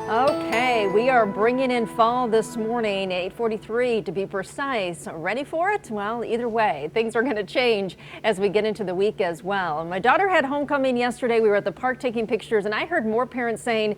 Okay, we are bringing in fall this morning, 8:43 to be precise. Ready for it? Well, either way, things are going to change as we get into the week as well. My daughter had homecoming yesterday. We were at the park taking pictures, and I heard more parents saying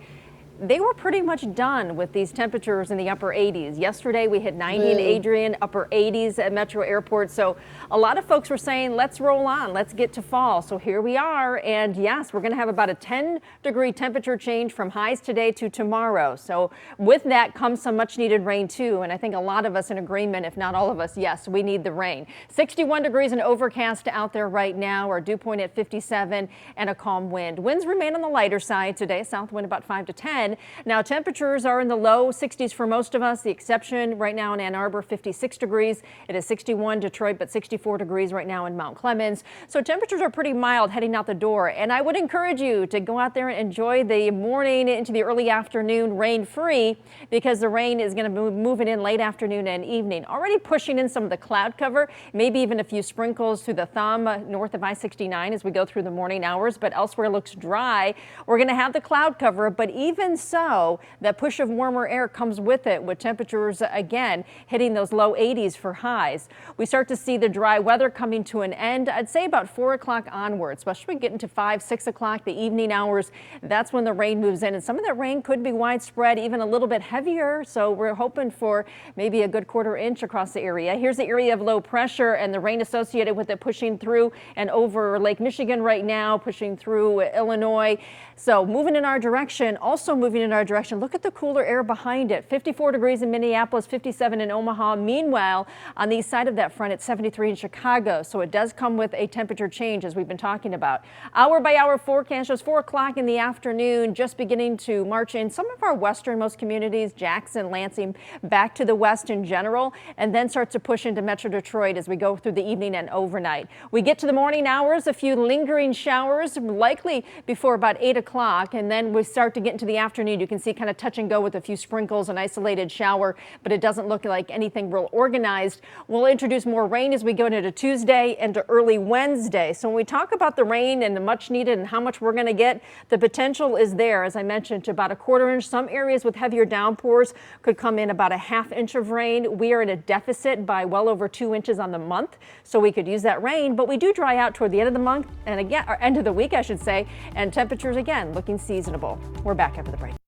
they were pretty much done with these temperatures in the upper 80s. Yesterday we hit 90 in Adrian, upper 80s at Metro Airport. So a lot of folks were saying, let's roll on, let's get to fall. So here we are. And yes, we're going to have about a 10-degree temperature change from highs today to tomorrow. So with that comes some much needed rain too. And I think a lot of us in agreement, if not all of us, yes, we need the rain. 61 degrees and overcast out there right now. Our dew point at 57 and a calm wind. Winds remain on the lighter side today. South wind about 5 to 10. Now temperatures are in the low 60s for most of us. The exception right now in Ann Arbor, 56 degrees. It is 61 Detroit, but 64 degrees right now in Mount Clemens. So temperatures are pretty mild heading out the door. And I would encourage you to go out there and enjoy the morning into the early afternoon rain free, because the rain is going to be moving in late afternoon and evening. Already pushing in some of the cloud cover, maybe even a few sprinkles through the thumb north of I-69 as we go through the morning hours, but elsewhere it looks dry. We're going to have the cloud cover, but even so, that push of warmer air comes with it, with temperatures again hitting those low 80s for highs. We start to see the dry weather coming to an end, I'd say about 4 o'clock onwards, especially getting to 5, 6 o'clock, the evening hours. That's when the rain moves in, and some of that rain could be widespread, even a little bit heavier. So we're hoping for maybe a good 1/4 inch across the area. Here's the area of low pressure and the rain associated with it pushing through and over Lake Michigan right now, pushing through Illinois. So moving in our direction, also moving in our direction. Look at the cooler air behind it. 54 degrees in Minneapolis, 57 in Omaha. Meanwhile, on the east side of that front, it's 73 in Chicago. So it does come with a temperature change, as we've been talking about. Hour by hour forecast shows 4 o'clock in the afternoon, just beginning to march in some of our westernmost communities, Jackson, Lansing, back to the west in general, and then starts to push into Metro Detroit as we go through the evening and overnight. We get to the morning hours, a few lingering showers, likely before about 8 o'clock, and then we start to get into the afternoon. You can see kind of touch and go with a few sprinkles, an isolated shower, but it doesn't look like anything real organized. We'll introduce more rain as we go into Tuesday and to early Wednesday. So when we talk about the rain and the much needed and how much we're going to get, the potential is there, as I mentioned, to about a 1/4 inch. Some areas with heavier downpours could come in about a 1/2 inch of rain. We are in a deficit by well over 2 inches on the month, so we could use that rain, but we do dry out toward the end of the month and again, or end of the week, I should say, and temperatures again looking seasonable. We're back after the break.